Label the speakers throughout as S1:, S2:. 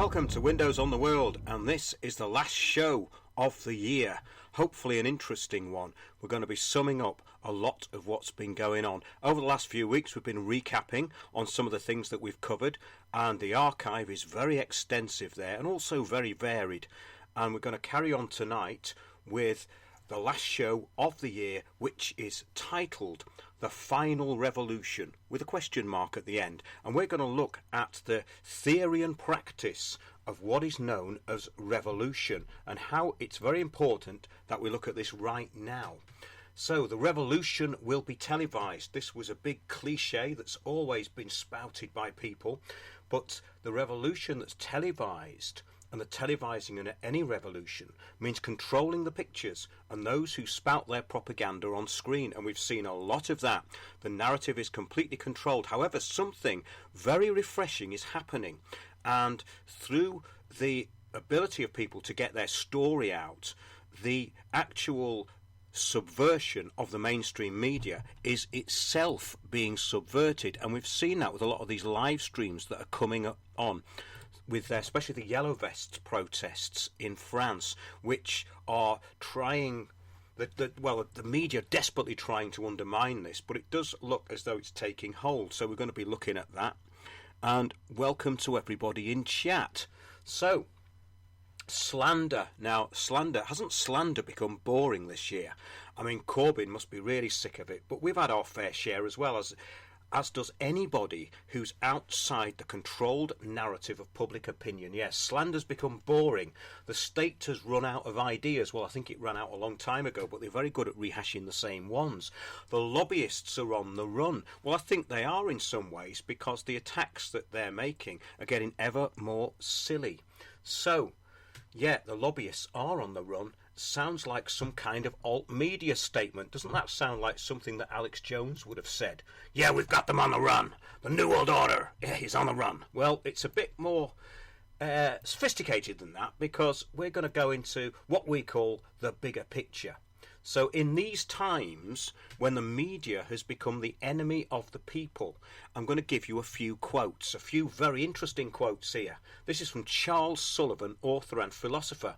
S1: Welcome to Windows on the World, and this is the last show of the year. Hopefully an interesting one. We're going to be summing up a lot of what's been going on. Over the last few weeks we've been recapping on some of the things that we've covered, and the archive is very extensive there and also very varied. And we're going to carry on tonight with the last show of the year, which is titled The Final Revolution, with a question mark at the end. And we're going to look at the theory and practice of what is known as revolution and how it's very important that we look at this right now. So the revolution will be televised. This was a big cliche that's always been spouted by people, but the revolution that's televised, and the televising in any revolution, means controlling the pictures and those who spout their propaganda on screen. And we've seen a lot of that. The narrative is completely controlled. However, something very refreshing is happening. And through the ability of people to get their story out, the actual subversion of the mainstream media is itself being subverted. And we've seen that with a lot of these live streams that are coming on, with especially the Yellow Vests protests in France, which are trying, the media desperately trying to undermine this, but it does look as though it's taking hold. So we're going to be looking at that. And welcome to everybody in chat. So, slander. Now, hasn't slander become boring this year? I mean, Corbyn must be really sick of it, but we've had our fair share as well, as does anybody who's outside the controlled narrative of public opinion. Yes, slander's become boring. The state has run out of ideas. Well, I think it ran out a long time ago, but they're very good at rehashing the same ones. The lobbyists are on the run. Well, I think they are in some ways, because the attacks that they're making are getting ever more silly. So, yeah, the lobbyists are on the run. Sounds like some kind of alt media statement. Doesn't that sound like something that Alex Jones would have said? Yeah, we've got them on the run. The New World Order, yeah, he's on the run. Well, it's a bit more sophisticated than that, because we're going to go into what we call the bigger picture. So in these times, when the media has become the enemy of the people, I'm going to give you a few quotes, a few very interesting quotes here. This is from Charles Sullivan, author and philosopher.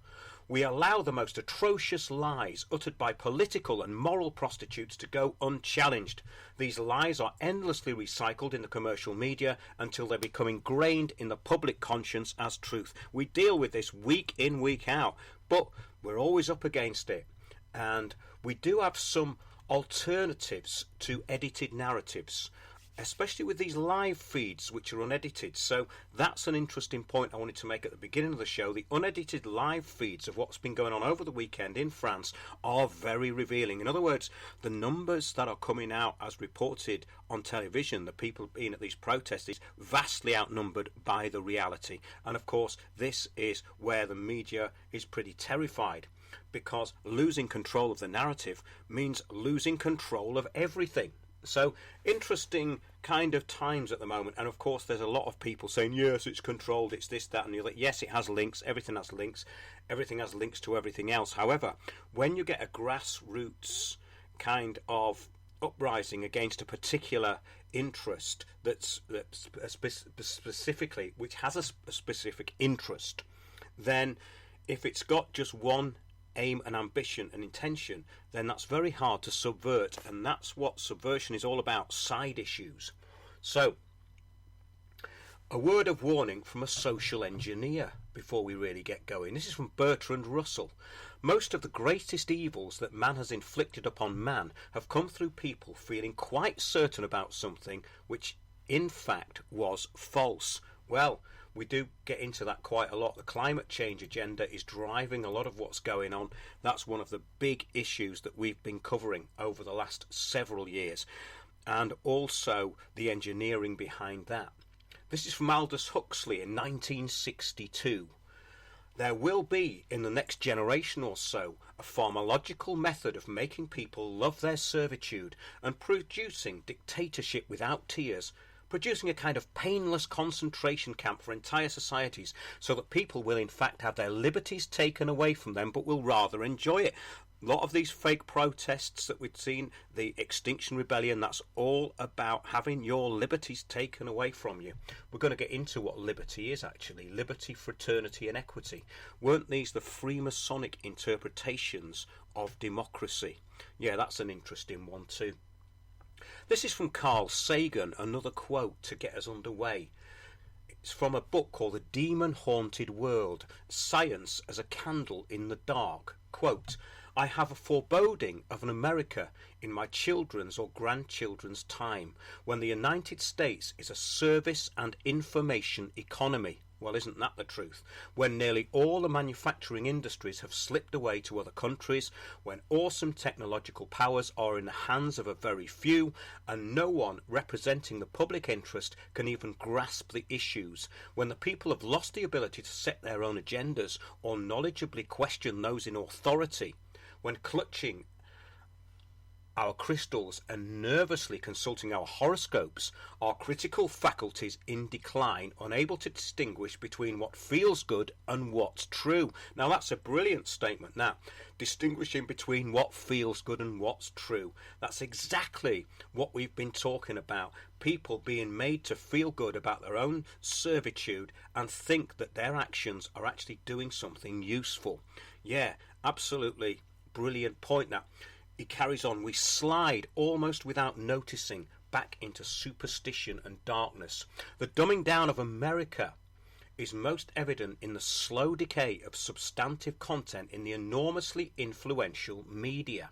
S1: We allow the most atrocious lies uttered by political and moral prostitutes to go unchallenged. These lies are endlessly recycled in the commercial media until they become ingrained in the public conscience as truth. We deal with this week in, week out, but we're always up against it. And we do have some alternatives to edited narratives, especially with these live feeds which are unedited. So that's an interesting point I wanted to make at the beginning of the show. The unedited live feeds of what's been going on over the weekend in France are very revealing. In other words, the numbers that are coming out as reported on television, the people being at these protests, is vastly outnumbered by the reality. And of course, this is where the media is pretty terrified, because losing control of the narrative means losing control of everything. So, interesting kind of times at the moment. And of course, there's a lot of people saying, yes, it's controlled, it's this, that, and the other. Yes, it has links, everything has links to everything else. However, when you get a grassroots kind of uprising against a particular interest that's specifically, which has a specific interest, then if it's got just one aim and ambition and intention, then that's very hard to subvert, and that's what subversion is all about, side issues. So, a word of warning from a social engineer before we really get going. This is from Bertrand Russell. Most of the greatest evils that man has inflicted upon man have come through people feeling quite certain about something which in fact was false. Well, we do get into that quite a lot. The climate change agenda is driving a lot of what's going on. That's one of the big issues that we've been covering over the last several years, and also the engineering behind that. This is from Aldous Huxley in 1962. There will be, in the next generation or so, a pharmacological method of making people love their servitude and producing dictatorship without tears, producing a kind of painless concentration camp for entire societies, so that people will in fact have their liberties taken away from them, but will rather enjoy it. A lot of these fake protests that we've seen, the Extinction Rebellion, that's all about having your liberties taken away from you. We're going to get into what liberty is actually. Liberty, fraternity and equity. Weren't these the Freemasonic interpretations of democracy? Yeah, that's an interesting one too. This is from Carl Sagan, another quote to get us underway. It's from a book called The Demon Haunted World, Science as a Candle in the Dark. Quote, I have a foreboding of an America in my children's or grandchildren's time when the United States is a service and information economy. Well, isn't that the truth? When nearly all the manufacturing industries have slipped away to other countries, when awesome technological powers are in the hands of a very few, and no one representing the public interest can even grasp the issues, when the people have lost the ability to set their own agendas or knowledgeably question those in authority, when clutching our crystals and nervously consulting our horoscopes, our critical faculties in decline, unable to distinguish between what feels good and what's true. Now that's a brilliant statement. Now, distinguishing between what feels good and what's true. That's exactly what we've been talking about. People being made to feel good about their own servitude and think that their actions are actually doing something useful. Yeah, absolutely brilliant point. Now, he carries on, we slide almost without noticing back into superstition and darkness. The dumbing down of America is most evident in the slow decay of substantive content in the enormously influential media.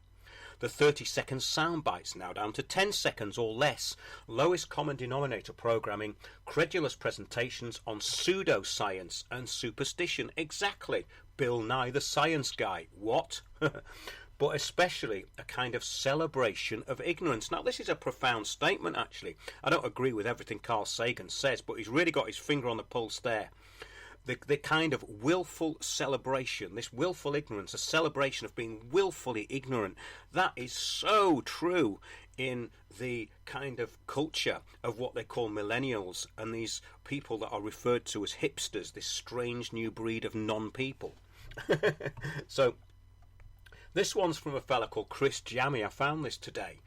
S1: The 30-second sound bites now down to 10 seconds or less. Lowest common denominator programming, credulous presentations on pseudoscience and superstition. Exactly. Bill Nye the Science Guy. What? But especially a kind of celebration of ignorance. Now, this is a profound statement, actually. I don't agree with everything Carl Sagan says, but he's really got his finger on the pulse there. The kind of willful celebration, this willful ignorance, a celebration of being willfully ignorant, that is so true in the kind of culture of what they call millennials and these people that are referred to as hipsters, this strange new breed of non-people. So, this one's from a fella called Chris Jammy. I found this today.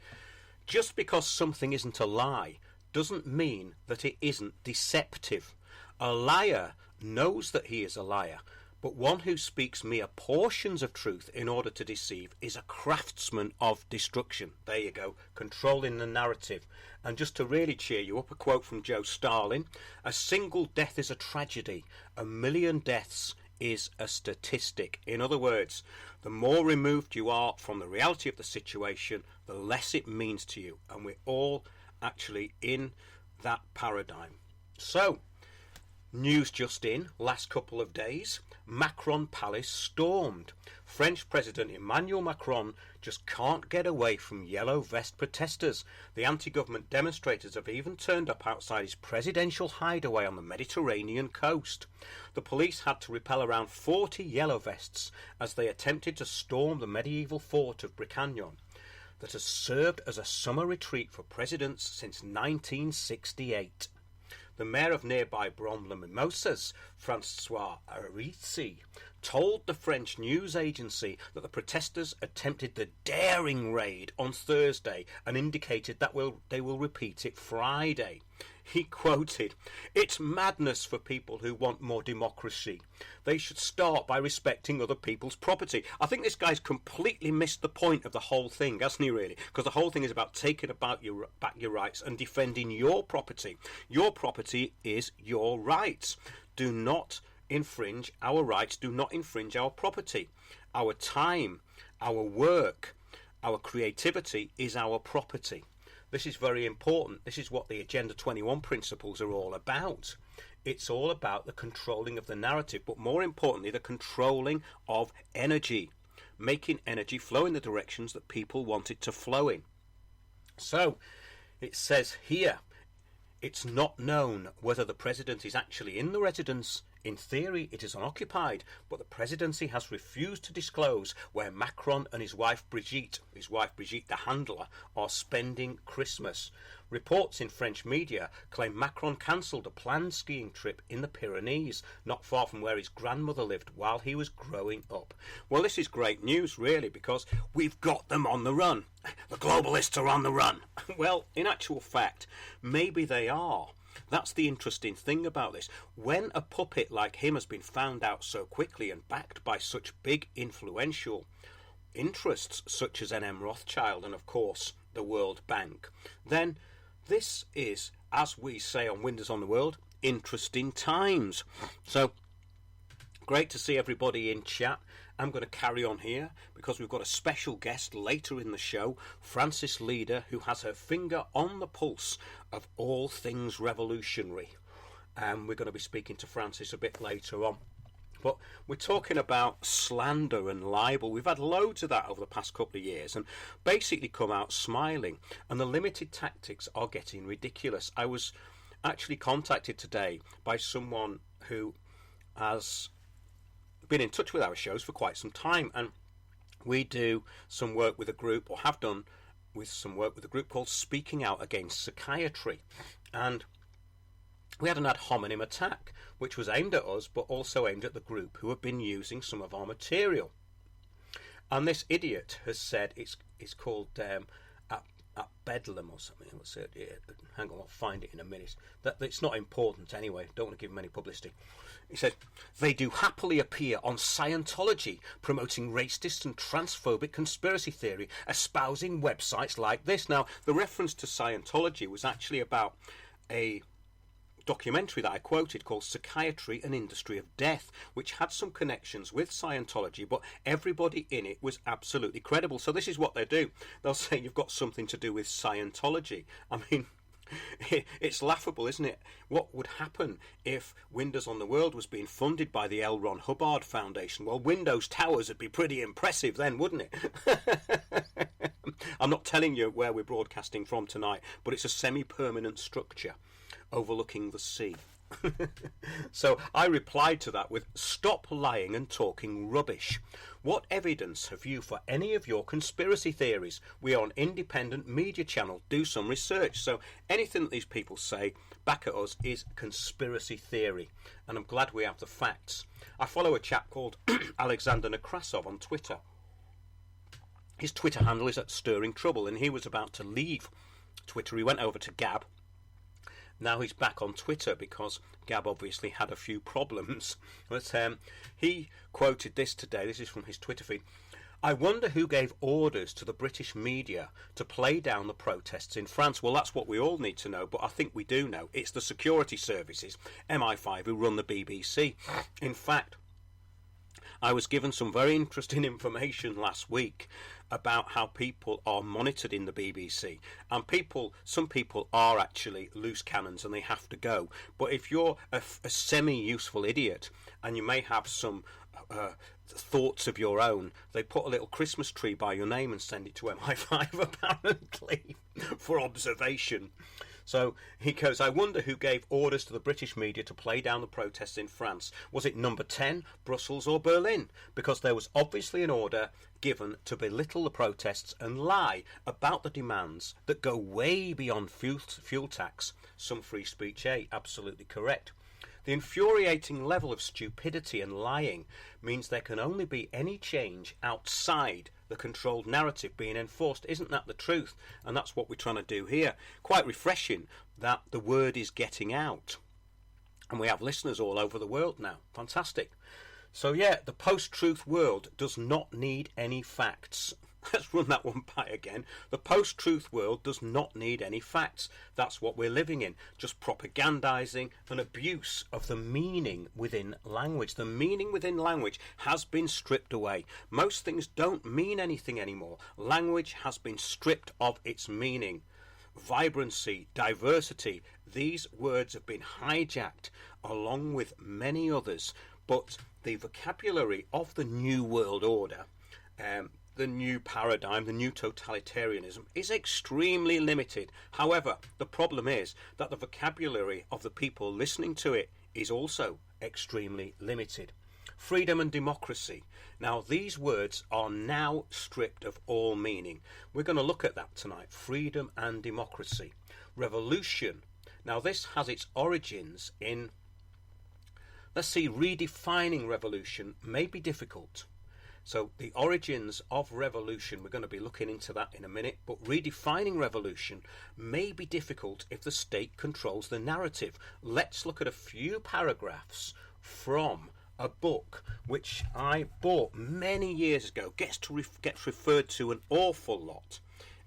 S1: Just because something isn't a lie doesn't mean that it isn't deceptive. A liar knows that he is a liar, but one who speaks mere portions of truth in order to deceive is a craftsman of destruction. There you go, controlling the narrative. And just to really cheer you up, a quote from Joe Stalin, a single death is a tragedy, a million deaths is a statistic. In other words, the more removed you are from the reality of the situation, the less it means to you. And we're all actually in that paradigm. So, news just in, last couple of days, Macron Palace stormed. French President Emmanuel Macron just can't get away from yellow vest protesters. The anti-government demonstrators have even turned up outside his presidential hideaway on the Mediterranean coast. The police had to repel around 40 yellow vests as they attempted to storm the medieval fort of Bricagnon that has served as a summer retreat for presidents since 1968. The mayor of nearby Brom-les-Mimosas, Francois Arizzi, told the French news agency that the protesters attempted the daring raid on Thursday and indicated that they will repeat it Friday. He quoted, "It's madness for people who want more democracy. They should start by respecting other people's property." I think this guy's completely missed the point of the whole thing, hasn't he, really? Because the whole thing is about taking back your rights and defending your property. Your property is your rights. Do not infringe our rights. Do not infringe our property. Our time, our work, our creativity is our property. This is very important. This is what the Agenda 21 principles are all about. It's all about the controlling of the narrative, but more importantly, the controlling of energy, making energy flow in the directions that people want it to flow in. So, it says here, it's not known whether the president is actually in the residence In theory, it is unoccupied, but the presidency has refused to disclose where Macron and his wife Brigitte the handler, are spending Christmas. Reports in French media claim Macron cancelled a planned skiing trip in the Pyrenees, not far from where his grandmother lived while he was growing up. Well, this is great news, really, because we've got them on the run. The globalists are on the run. Well, in actual fact, maybe they are. That's the interesting thing about this. When a puppet like him has been found out so quickly and backed by such big influential interests such as N.M. Rothschild and, of course, the World Bank, then this is, as we say on Windows on the World, interesting times. So, great to see everybody in chat. I'm going to carry on here because we've got a special guest later in the show, Frances Leader, who has her finger on the pulse of all things revolutionary. And we're going to be speaking to Frances a bit later on. But we're talking about slander and libel. We've had loads of that over the past couple of years and basically come out smiling. And the limited tactics are getting ridiculous. I was actually contacted today by someone who has been in touch with our shows for quite some time, and we do some work with a group, or have done with some work with a group called Speaking Out Against Psychiatry, and we had an ad hominem attack which was aimed at us but also aimed at the group who have been using some of our material. And this idiot has said it's called at Bedlam or something. Hang on, I'll find it in a minute. That it's not important anyway. Don't want to give him any publicity. He said, they do happily appear on Scientology, promoting racist and transphobic conspiracy theory, espousing websites like this. Now, the reference to Scientology was actually about a documentary that I quoted called Psychiatry, an Industry of Death, which had some connections with Scientology, but everybody in it was absolutely credible. So this is what they do. They'll say you've got something to do with Scientology. I mean, it's laughable, isn't it? What would happen if Windows on the World was being funded by the L. Ron Hubbard Foundation? Well, Windows Towers would be pretty impressive then, wouldn't it? I'm not telling you where we're broadcasting from tonight, but it's a semi-permanent structure overlooking the sea. So I replied to that with, stop lying and talking rubbish. What evidence have you for any of your conspiracy theories? We are an independent media channel. Do some research. So anything that these people say back at us is conspiracy theory. And I'm glad we have the facts. I follow a chap called Alexander Nekrasov on Twitter. His Twitter handle is at Stirring Trouble, and he was about to leave Twitter. He went over to Gab. Now he's back on Twitter because Gab obviously had a few problems. But he quoted this today. This is from his Twitter feed. I wonder who gave orders to the British media to play down the protests in France. Well, that's what we all need to know, but I think we do know. It's the security services, MI5, who run the BBC. In fact, I was given some very interesting information last week about how people are monitored in the BBC, and some people are actually loose cannons and they have to go. But if you're a semi-useful idiot and you may have some thoughts of your own, they put a little Christmas tree by your name and send it to MI5 apparently for observation. So he goes, I wonder who gave orders to the British media to play down the protests in France. Was it number 10, Brussels or Berlin? Because there was obviously an order given to belittle the protests and lie about the demands that go way beyond fuel tax. Some free speech, absolutely correct. The infuriating level of stupidity and lying means there can only be any change outside the controlled narrative being enforced. Isn't that the truth? And that's what we're trying to do here. Quite refreshing that the word is getting out. And we have listeners all over the world now. Fantastic. So yeah, the post-truth world does not need any facts. Let's run that one by again. The post-truth world does not need any facts. That's what we're living in. Just propagandizing and abuse of the meaning within language. The meaning within language has been stripped away. Most things don't mean anything anymore. Language has been stripped of its meaning. Vibrancy, diversity, these words have been hijacked along with many others. But the vocabulary of the New World Order, the new paradigm, the new totalitarianism, is extremely limited. However, the problem is that the vocabulary of the people listening to it is also extremely limited. Freedom and democracy. Now, these words are now stripped of all meaning. We're going to look at that tonight. Freedom and democracy. Revolution. Now, this has its origins in, let's see, redefining revolution may be difficult. So the origins of revolution, we're going to be looking into that in a minute, but redefining revolution may be difficult if the state controls the narrative. Let's look at a few paragraphs from a book which I bought many years ago, gets referred to an awful lot.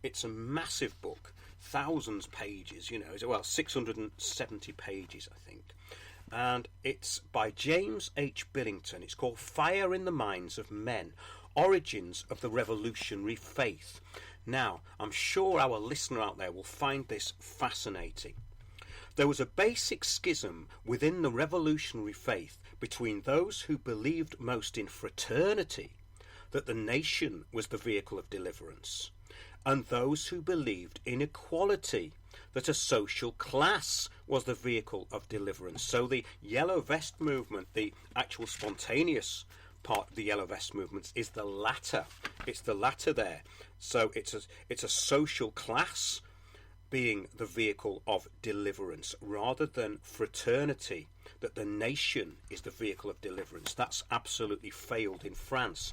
S1: It's a massive book, thousands pages, 670 pages, I think. And it's by James H. Billington. It's called Fire in the Minds of Men, Origins of the Revolutionary Faith. Now, I'm sure our listener out there will find this fascinating. There was a basic schism within the revolutionary faith between those who believed most in fraternity, that the nation was the vehicle of deliverance, and those who believed in equality, that a social class was the vehicle of deliverance. So the Yellow Vest movement, the actual spontaneous part of the Yellow Vest movement, is the latter. It's the latter there. So it's a social class being the vehicle of deliverance rather than fraternity, that the nation is the vehicle of deliverance. That's absolutely failed in France.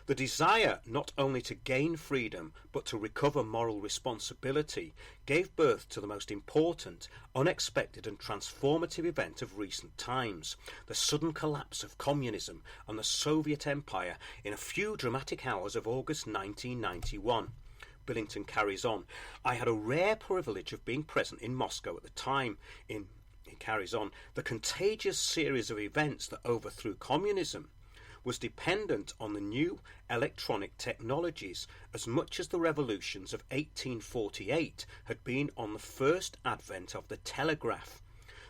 S1: The desire not only to gain freedom but to recover moral responsibility gave birth to the most important, unexpected and transformative event of recent times, the sudden collapse of communism and the Soviet Empire in a few dramatic hours of August 1991. Billington carries on. I had a rare privilege of being present in Moscow at the time. He carries on. The contagious series of events that overthrew communism was dependent on the new electronic technologies as much as the revolutions of 1848 had been on the first advent of the telegraph.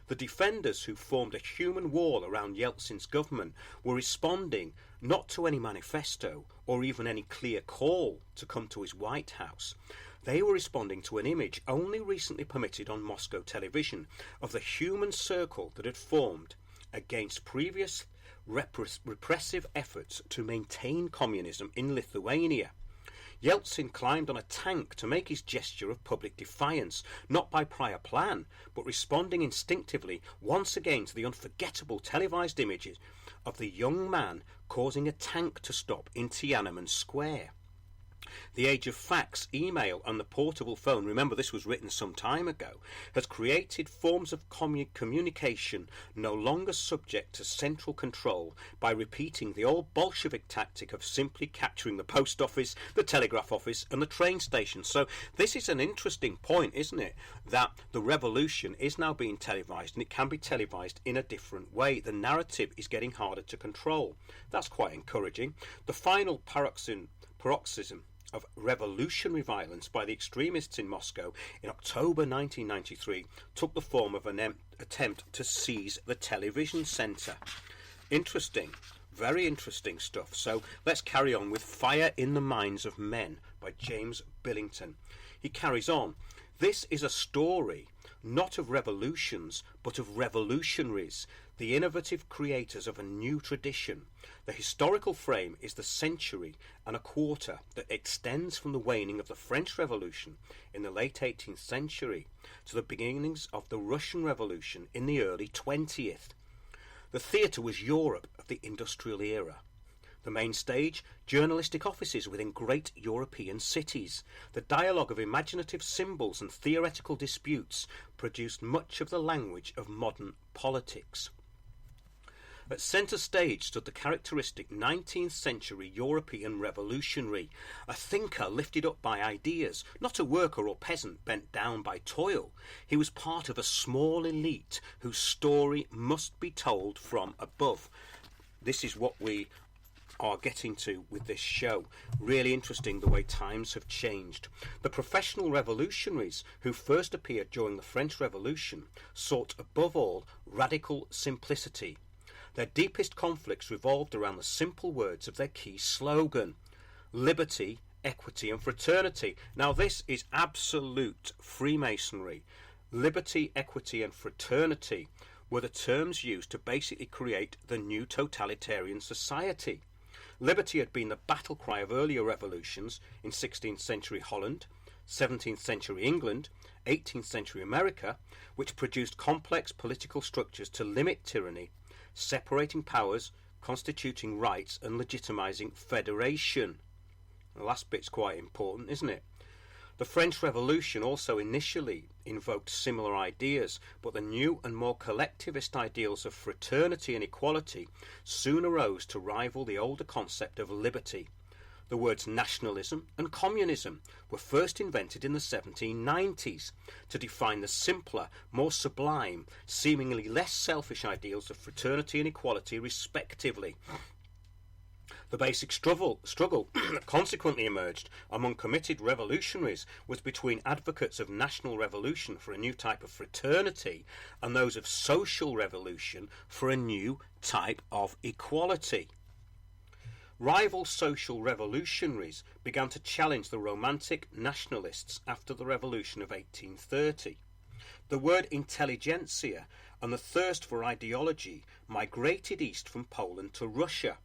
S1: The defenders who formed a human wall around Yeltsin's government were responding not to any manifesto or even any clear call to come to his White House. They were responding to an image only recently permitted on Moscow television of the human circle that had formed against previous repressive efforts to maintain communism in Lithuania. Yeltsin climbed on a tank to make his gesture of public defiance, not by prior plan, but responding instinctively once again to the unforgettable televised images of the young man causing a tank to stop in Tiananmen Square. The age of fax, email and the portable phone, remember this was written some time ago, has created forms of communication no longer subject to central control by repeating the old Bolshevik tactic of simply capturing the post office, the telegraph office and the train station. So this is an interesting point, isn't it? That the revolution is now being televised, and it can be televised in a different way. The narrative is getting harder to control. That's quite encouraging. The final paroxysm of revolutionary violence by the extremists in Moscow in October 1993 took the form of an attempt to seize the television centre. Interesting, very interesting stuff. So let's carry on with Fire in the Minds of Men by James Billington. He carries on. This is a story not of revolutions but of revolutionaries, the innovative creators of a new tradition. The historical frame is the century and a quarter that extends from the waning of the French Revolution in the late 18th century to the beginnings of the Russian Revolution in the early 20th. The theatre was Europe of the industrial era. The main stage, journalistic offices within great European cities. The dialogue of imaginative symbols and theoretical disputes produced much of the language of modern politics. At centre stage stood the characteristic 19th century European revolutionary, a thinker lifted up by ideas, not a worker or peasant bent down by toil. He was part of a small elite whose story must be told from above. This is what we are getting to with this show. Really interesting the way times have changed. The professional revolutionaries who first appeared during the French Revolution sought above all radical simplicity. Their deepest conflicts revolved around the simple words of their key slogan: liberty, equity and fraternity. Now this is absolute Freemasonry. Liberty, equity and fraternity. were the terms used to basically create the new totalitarian society. Liberty had been the battle cry of earlier revolutions in 16th century Holland, 17th century England, 18th century America, which produced complex political structures to limit tyranny, separating powers, constituting rights and legitimising federation. The last bit's quite important, isn't it? The French Revolution also initially invoked similar ideas, but the new and more collectivist ideals of fraternity and equality soon arose to rival the older concept of liberty. The words nationalism and communism were first invented in the 1790s to define the simpler, more sublime, seemingly less selfish ideals of fraternity and equality respectively. The basic struggle that consequently emerged among committed revolutionaries was between advocates of national revolution for a new type of fraternity and those of social revolution for a new type of equality. Rival social revolutionaries began to challenge the romantic nationalists after the revolution of 1830. The word intelligentsia and the thirst for ideology migrated east from Poland to Russia,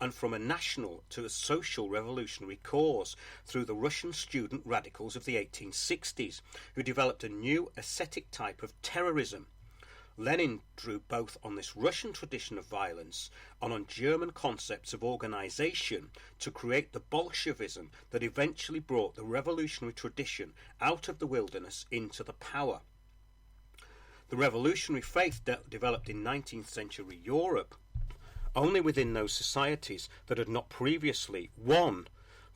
S1: and from a national to a social revolutionary cause through the Russian student radicals of the 1860s, who developed a new ascetic type of terrorism. Lenin drew both on this Russian tradition of violence and on German concepts of organisation to create the Bolshevism that eventually brought the revolutionary tradition out of the wilderness into the power. The revolutionary faith developed in 19th century Europe only within those societies that had not previously, 1,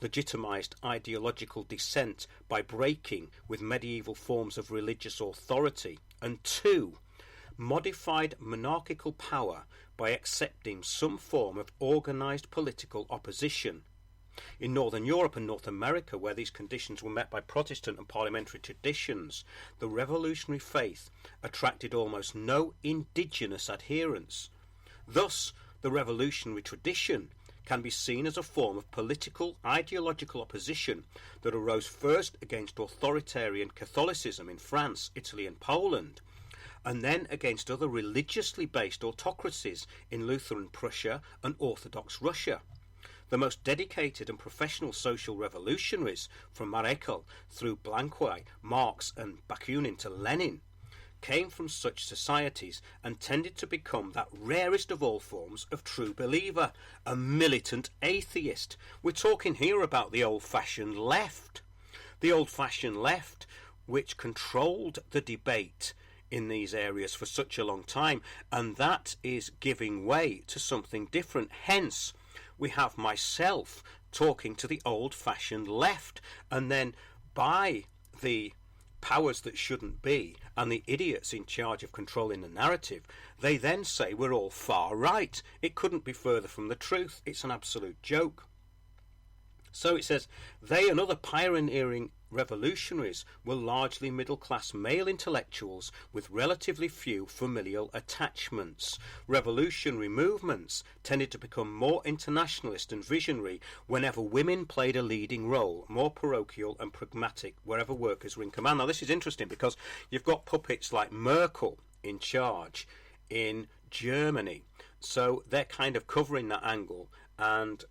S1: legitimised ideological dissent by breaking with medieval forms of religious authority, and 2, modified monarchical power by accepting some form of organised political opposition. In Northern Europe and North America, where these conditions were met by Protestant and parliamentary traditions, the revolutionary faith attracted almost no indigenous adherents. Thus, the revolutionary tradition can be seen as a form of political, ideological opposition that arose first against authoritarian Catholicism in France, Italy and Poland, and then against other religiously based autocracies in Lutheran Prussia and Orthodox Russia. The most dedicated and professional social revolutionaries, from Marekel through Blanquy, Marx and Bakunin to Lenin, came from such societies and tended to become that rarest of all forms of true believer, a militant atheist. We're talking here about the old-fashioned left. The old-fashioned left, which controlled the debate in these areas for such a long time, and that is giving way to something different. Hence, we have myself talking to the old-fashioned left, and then by the powers that shouldn't be and the idiots in charge of controlling the narrative, they then say we're all far right. It couldn't be further from the truth. It's an absolute joke. So it says, they and other pioneering revolutionaries were largely middle-class male intellectuals with relatively few familial attachments. Revolutionary movements tended to become more internationalist and visionary whenever women played a leading role, more parochial and pragmatic wherever workers were in command. Now this is interesting because you've got puppets like Merkel in charge in Germany, so they're kind of covering that angle, and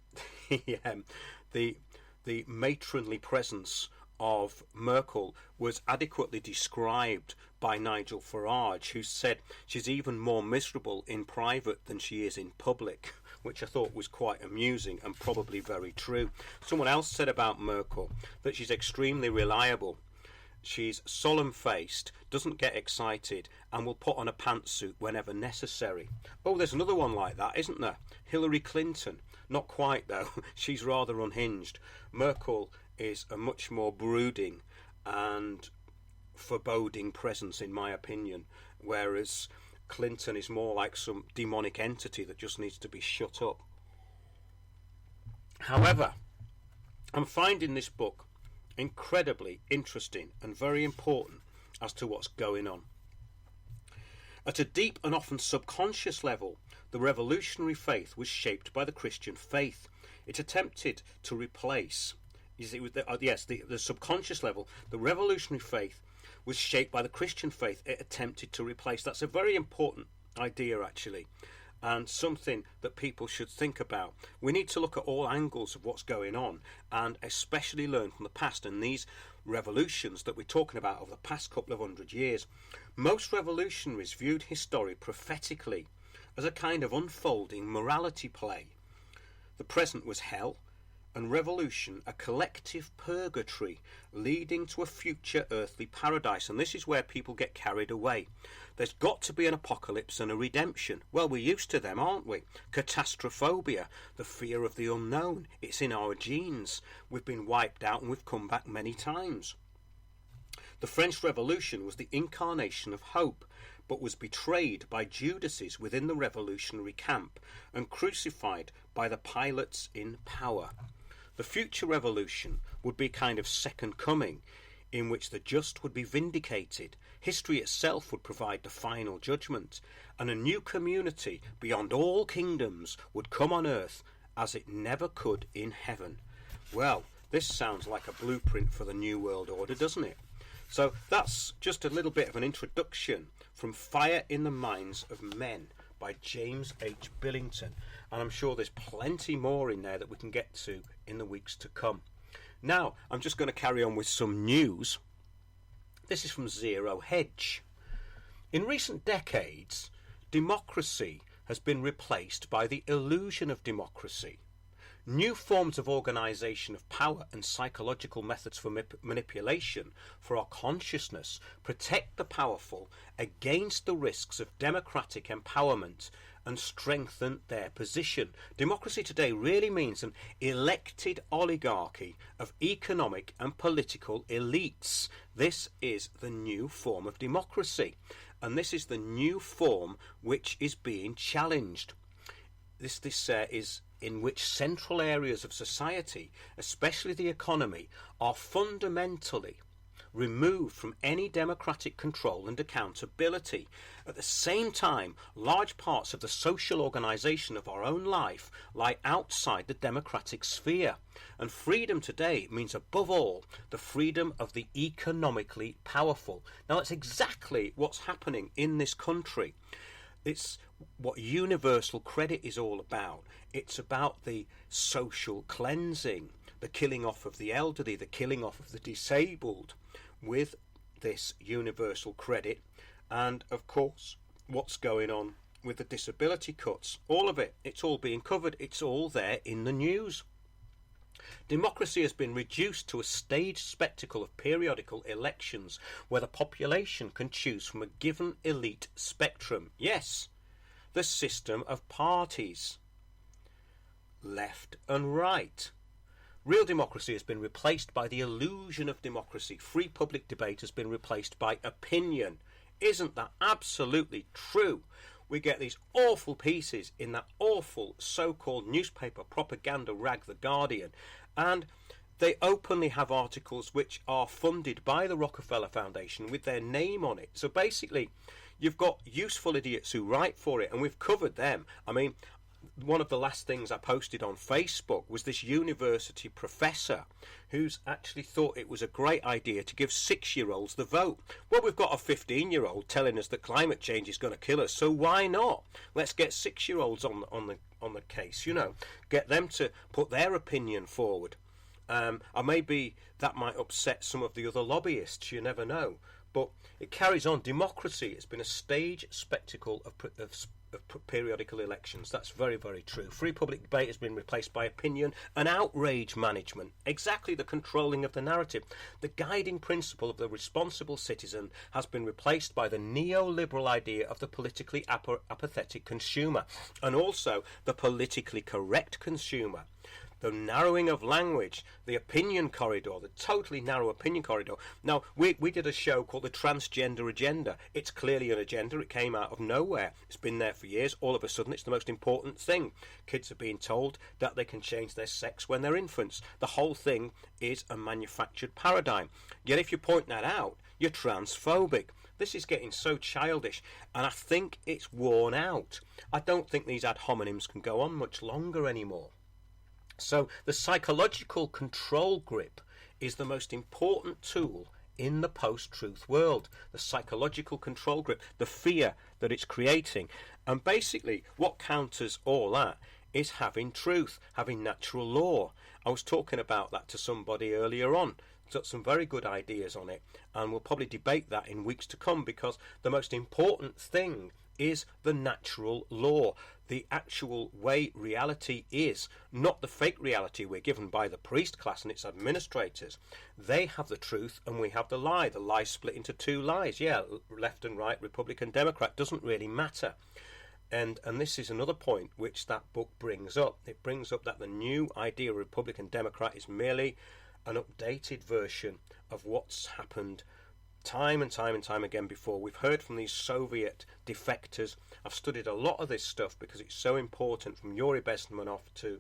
S1: the matronly presence of Merkel was adequately described by Nigel Farage, who said she's even more miserable in private than she is in public, which I thought was quite amusing and probably very true. Someone else said about Merkel that she's extremely reliable. She's solemn-faced, doesn't get excited, and will put on a pantsuit whenever necessary. Oh, there's another one like that, isn't there? Hillary Clinton. Not quite, though. She's rather unhinged. Merkel is a much more brooding and foreboding presence, in my opinion, whereas Clinton is more like some demonic entity that just needs to be shut up. However, I'm finding this book incredibly interesting and very important as to what's going on. At a deep and often subconscious level, the revolutionary faith was shaped by the Christian faith. It attempted to replace, the subconscious level, the revolutionary faith was shaped by the Christian faith. It attempted to replace. That's a very important idea, actually, and something that people should think about. We need to look at all angles of what's going on, and especially learn from the past and these revolutions that we're talking about over the past couple of 100 years. Most revolutionaries viewed history prophetically as a kind of unfolding morality play. The present was hell, and revolution a collective purgatory leading to a future earthly paradise. And this is where people get carried away. There's got to be an apocalypse and a redemption. Well, we're used to them, aren't we? Catastrophobia, the fear of the unknown. It's in our genes. We've been wiped out and we've come back many times. The French Revolution was the incarnation of hope, but was betrayed by Judases within the revolutionary camp and crucified by the pilots in power. The future revolution would be a kind of second coming in which the just would be vindicated. History itself would provide the final judgment, and a new community beyond all kingdoms would come on earth as it never could in heaven. Well, this sounds like a blueprint for the New World Order, doesn't it? So that's just a little bit of an introduction from Fire in the Minds of Men by James H. Billington. And I'm sure there's plenty more in there that we can get to in the weeks to come. Now, I'm just going to carry on with some news. This is from Zero Hedge. In recent decades, democracy has been replaced by the illusion of democracy. New forms of organisation of power and psychological methods for manipulation for our consciousness protect the powerful against the risks of democratic empowerment and strengthen their position. Democracy today really means an elected oligarchy of economic and political elites. This is the new form of democracy, and this is the new form which is being challenged. This is in which central areas of society, especially the economy, are fundamentally removed from any democratic control and accountability. At the same time, large parts of the social organisation of our own life lie outside the democratic sphere. And freedom today means, above all, the freedom of the economically powerful. Now, that's exactly what's happening in this country. It's what universal credit is all about. It's about the social cleansing, the killing off of the elderly, the killing off of the disabled with this universal credit. And of course, what's going on with the disability cuts, all of it, it's all being covered, it's all there in the news. Democracy has been reduced to a staged spectacle of periodical elections where the population can choose from a given elite spectrum. Yes, the system of parties, left and right. Real democracy has been replaced by the illusion of democracy. Free public debate has been replaced by opinion. Isn't that absolutely true? We get these awful pieces in that awful so-called newspaper propaganda rag, The Guardian, and they openly have articles which are funded by the Rockefeller Foundation with their name on it. So basically, you've got useful idiots who write for it, and we've covered them. I mean, one of the last things I posted on Facebook was this university professor who's actually thought it was a great idea to give 6-year-olds the vote. Well, we've got a 15-year-old telling us that climate change is going to kill us, so why not? Let's get 6-year-olds on the case, you know, get them to put their opinion forward. And maybe that might upset some of the other lobbyists, you never know. But it carries on. Democracy has been a stage spectacle of periodical elections. That's very, very true. Free public debate has been replaced by opinion and outrage management. Exactly the controlling of the narrative. The guiding principle of the responsible citizen has been replaced by the neoliberal idea of the politically apathetic consumer, and also the politically correct consumer. The narrowing of language, the opinion corridor, the totally narrow opinion corridor. Now, we did a show called The Transgender Agenda. It's clearly an agenda. It came out of nowhere. It's been there for years. All of a sudden, it's the most important thing. Kids are being told that they can change their sex when they're infants. The whole thing is a manufactured paradigm. Yet if you point that out, you're transphobic. This is getting so childish, and I think it's worn out. I don't think these ad hominems can go on much longer anymore. So the psychological control grip is the most important tool in the post-truth world, the psychological control grip, the fear that it's creating. And basically what counters all that is having truth, having natural law. I was talking about that to somebody earlier on. Got some very good ideas on it, and we'll probably debate that in weeks to come, because the most important thing is the natural law, the actual way reality is, not the fake reality we're given by the priest class and its administrators. They have the truth and we have the lie split into two lies. Yeah, left and right, Republican, Democrat, doesn't really matter. And this is another point which that book brings up. It brings up that the new idea of Republican Democrat is merely an updated version of what's happened time and time again before. We've heard from these Soviet defectors. I've studied a lot of this stuff because it's so important, from Yuri Bezmenov to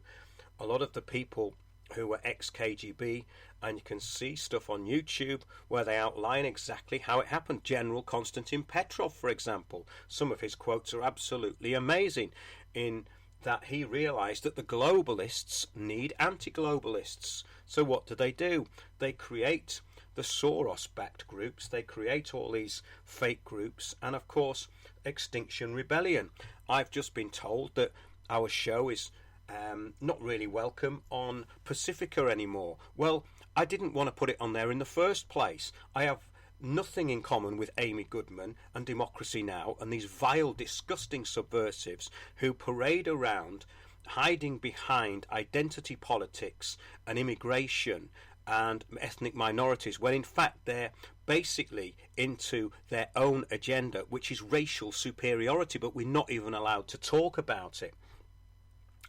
S1: a lot of the people who were ex-KGB, and you can see stuff on YouTube where they outline exactly how it happened. General Konstantin Petrov, for example, some of his quotes are absolutely amazing, in that he realized that the globalists need anti-globalists. So what do? They create the Soros-backed groups, they create all these fake groups, and of course Extinction Rebellion. I've just been told that our show is not really welcome on Pacifica anymore. Well, I didn't want to put it on there in the first place. I have nothing in common with Amy Goodman and Democracy Now! And these vile, disgusting subversives who parade around hiding behind identity politics and immigration and ethnic minorities, when in fact they're basically into their own agenda, which is racial superiority, but we're not even allowed to talk about it.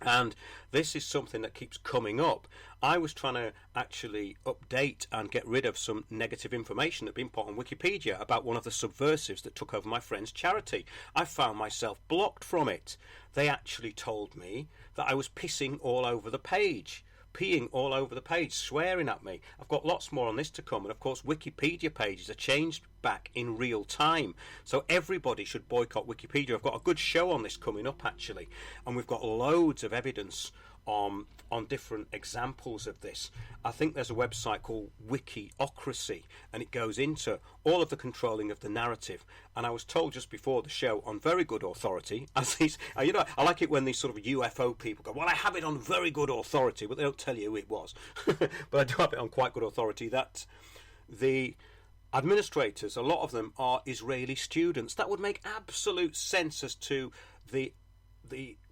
S1: And this is something that keeps coming up. I was trying to actually update and get rid of some negative information that had been put on Wikipedia about one of the subversives that took over my friend's charity. I found myself blocked from it. They actually told me that I was pissing all over the page, peeing all over the page, swearing at me. I've got lots more on this to come, and of course Wikipedia pages are changed back in real time, so everybody should boycott Wikipedia. I've got a good show on this coming up actually, and we've got loads of evidence on different examples of this. I think there's a website called Wikiocracy, and it goes into all of the controlling of the narrative. And I was told just before the show, on very good authority, as these, I like it when these sort of UFO people go, well, I have it on very good authority, but they don't tell you who it was. But I do have it on quite good authority that the administrators, a lot of them are Israeli students. That would make absolute sense as to the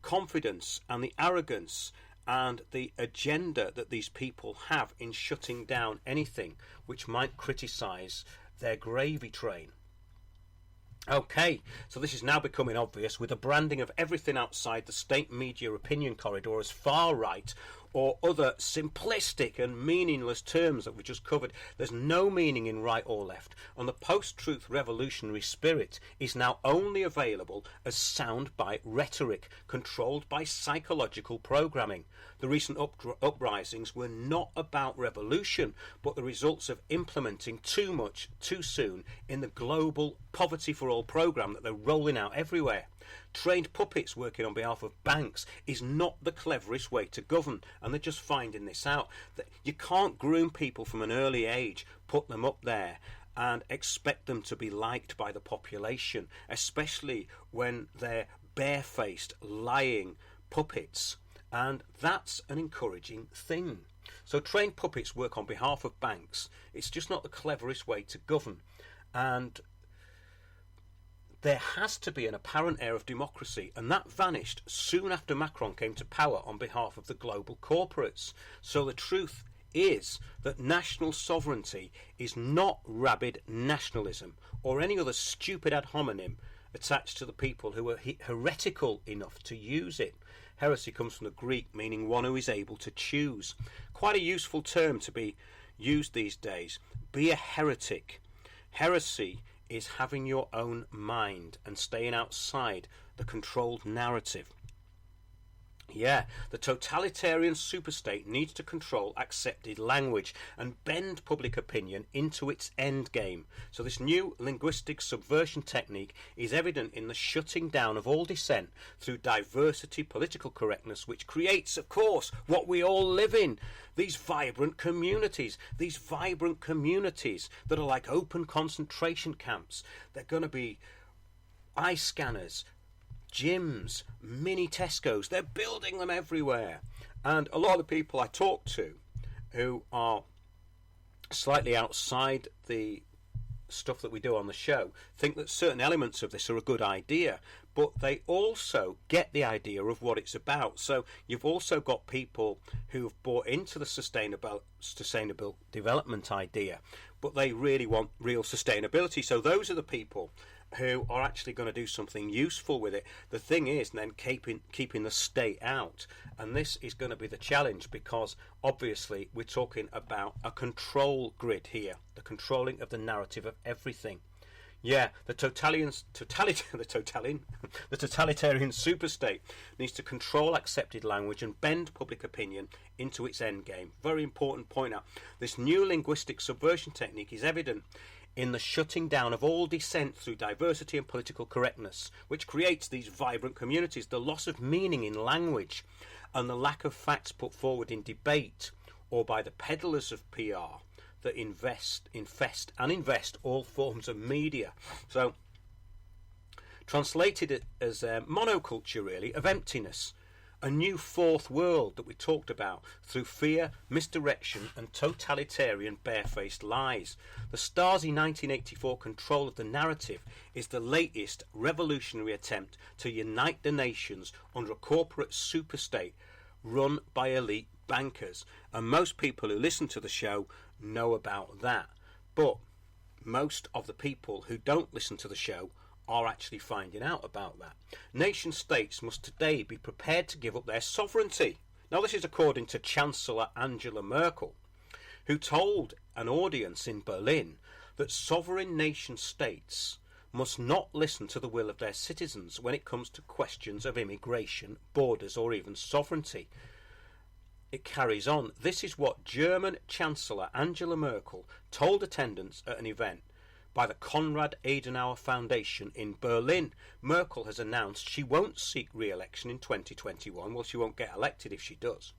S1: confidence and the arrogance and the agenda that these people have in shutting down anything which might criticise their gravy train. Okay, so this is now becoming obvious with the branding of everything outside the state media opinion corridor as far right, or other simplistic and meaningless terms that we just covered. There's no meaning in right or left, and the post-truth revolutionary spirit is now only available as soundbite rhetoric controlled by psychological programming. The recent uprisings were not about revolution, but the results of implementing too much too soon in the global poverty for all program that they're rolling out everywhere. Trained puppets working on behalf of banks is not the cleverest way to govern, and they're just finding this out. That you can't groom people from an early age, put them up there and expect them to be liked by the population, especially when they're barefaced, lying puppets. And that's an encouraging thing. So trained puppets work on behalf of banks. It's just not the cleverest way to govern. And there has to be an apparent air of democracy, and that vanished soon after Macron came to power on behalf of the global corporates. So the truth is that national sovereignty is not rabid nationalism or any other stupid ad hominem attached to the people who are heretical enough to use it. Heresy comes from the Greek, meaning one who is able to choose. Quite a useful term to be used these days. Be a heretic. Heresy is having your own mind and staying outside the controlled narrative. Yeah, the totalitarian superstate needs to control accepted language and bend public opinion into its endgame. So this new linguistic subversion technique is evident in the shutting down of all dissent through diversity, political correctness, which creates, of course, what we all live in. These vibrant communities that are like open concentration camps. They're going to be eye scanners, gyms, mini Tesco's. They're building them everywhere. And a lot of the people I talk to who are slightly outside the stuff that we do on the show think that certain elements of this are a good idea, but they also get the idea of what it's about. So you've also got people who've bought into the sustainable development idea, but they really want real sustainability. So those are the people who are actually going to do something useful with it. The thing is then keeping the state out, and this is going to be the challenge, because obviously we're talking about a control grid here, the controlling of the narrative of everything. Yeah, the totalitarian superstate needs to control accepted language and bend public opinion into its endgame. Very important point out. This new linguistic subversion technique is evident in the shutting down of all dissent through diversity and political correctness, which creates these vibrant communities, the loss of meaning in language, and the lack of facts put forward in debate or by the peddlers of PR that infest all forms of media. So, translated as a monoculture, really, of emptiness. A new fourth world that we talked about through fear, misdirection and totalitarian barefaced lies. The Stasi 1984 control of the narrative is the latest revolutionary attempt to unite the nations under a corporate superstate run by elite bankers. And most people who listen to the show know about that. But most of the people who don't listen to the show are actually finding out about that. Nation states must today be prepared to give up their sovereignty. Now, this is according to Chancellor Angela Merkel, who told an audience in Berlin that sovereign nation states must not listen to the will of their citizens when it comes to questions of immigration, borders, or even sovereignty. It carries on. This is what German Chancellor Angela Merkel told attendants at an event by the Konrad Adenauer Foundation in Berlin. Merkel has announced she won't seek re-election in 2021. Well, she won't get elected if she does.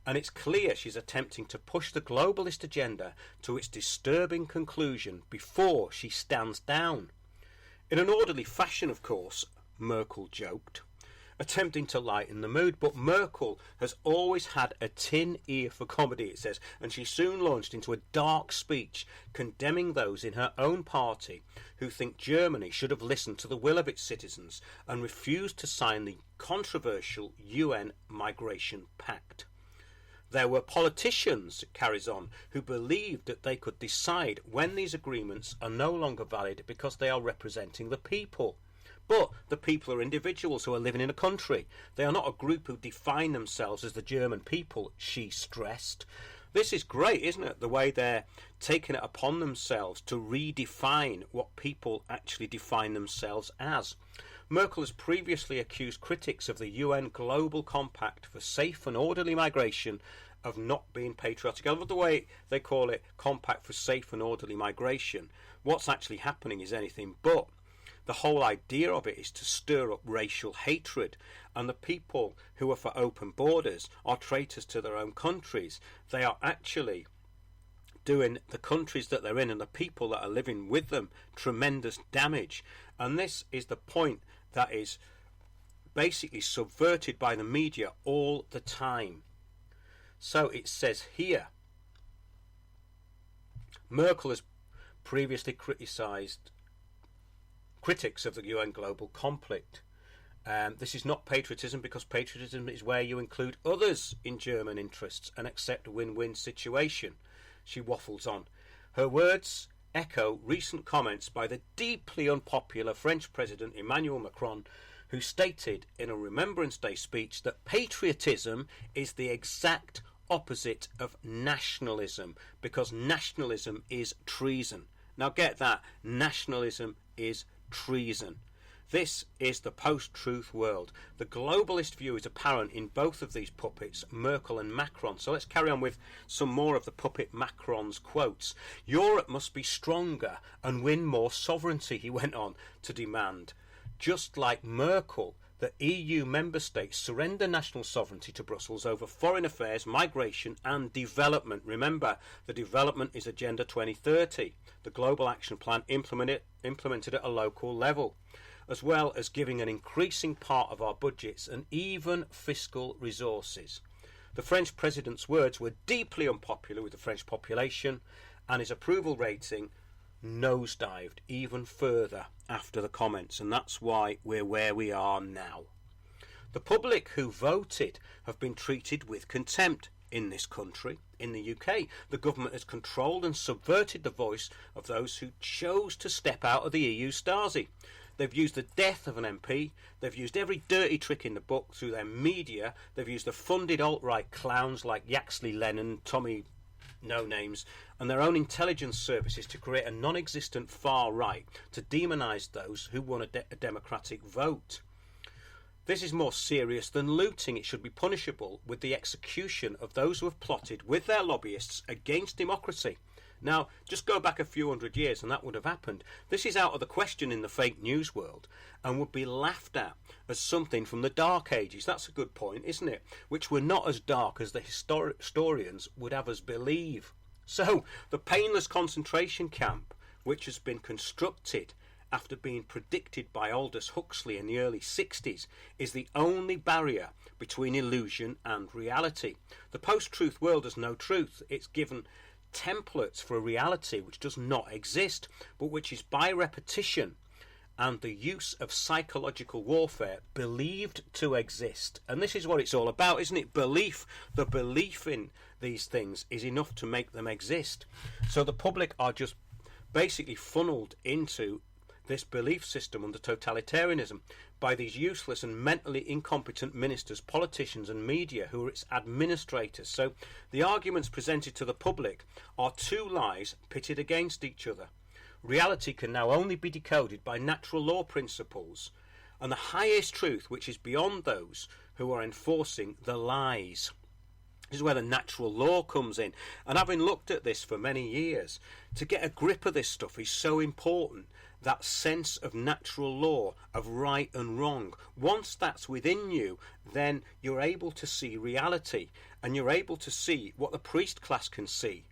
S1: And it's clear she's attempting to push the globalist agenda to its disturbing conclusion before she stands down. In an orderly fashion, of course, Merkel joked, attempting to lighten the mood, but Merkel has always had a tin ear for comedy, it says, and she soon launched into a dark speech condemning those in her own party who think Germany should have listened to the will of its citizens and refused to sign the controversial UN Migration Pact. There were politicians, it carries on, who believed that they could decide when these agreements are no longer valid because they are representing the people. But the people are individuals who are living in a country. They are not a group who define themselves as the German people, she stressed. This is great, isn't it? The way they're taking it upon themselves to redefine what people actually define themselves as. Merkel has previously accused critics of the UN Global Compact for Safe and Orderly Migration of not being patriotic. I love the way they call it Compact for Safe and Orderly Migration. What's actually happening is anything but. The whole idea of it is to stir up racial hatred, and the people who are for open borders are traitors to their own countries. They are actually doing the countries that they're in and the people that are living with them tremendous damage. And this is the point that is basically subverted by the media all the time. So it says here, Merkel has previously criticised critics of the UN Global Compact. This is not patriotism, because patriotism is where you include others in German interests and accept a win-win situation. She waffles on. Her words echo recent comments by the deeply unpopular French President Emmanuel Macron, who stated in a Remembrance Day speech that patriotism is the exact opposite of nationalism, because nationalism is treason. Now get that, nationalism is treason. This is the post-truth world. The globalist view is apparent in both of these puppets, Merkel and Macron. So let's carry on with some more of the puppet Macron's quotes. Europe must be stronger and win more sovereignty, he went on to demand. Just like Merkel, the EU member states surrender national sovereignty to Brussels over foreign affairs, migration and development. Remember, the development is Agenda 2030, the global action plan implemented at a local level, as well as giving an increasing part of our budgets and even fiscal resources. The French president's words were deeply unpopular with the French population, and his approval rating nosedived even further after the comments, and that's why we're where we are now. The public who voted have been treated with contempt in this country. In the UK, the government has controlled and subverted the voice of those who chose to step out of the EU Stasi. They've used the death of an MP, they've used every dirty trick in the book through their media, they've used the funded alt-right clowns like Yaxley Lennon, Tommy no names, and their own intelligence services to create a non-existent far right to demonise those who won a democratic vote. This is more serious than looting. It should be punishable with the execution of those who have plotted with their lobbyists against democracy. Now, just go back a few hundred years and that would have happened. This is out of the question in the fake news world and would be laughed at as something from the Dark Ages. That's a good point, isn't it? Which were not as dark as the historians would have us believe. So, the painless concentration camp, which has been constructed after being predicted by Aldous Huxley in the early 60s, is the only barrier between illusion and reality. The post-truth world has no truth. It's given templates for a reality which does not exist, but which is by repetition and the use of psychological warfare believed to exist. And this is what it's all about, isn't it? Belief. The belief in these things is enough to make them exist. So the public are just basically funneled into this belief system under totalitarianism by these useless and mentally incompetent ministers, politicians and media who are its administrators. So the arguments presented to the public are two lies pitted against each other. Reality can now only be decoded by natural law principles and the highest truth, which is beyond those who are enforcing the lies. This is where the natural law comes in. And having looked at this for many years, to get a grip of this stuff is so important. That sense of natural law, of right and wrong. Once that's within you, then you're able to see reality and you're able to see what the priest class can see.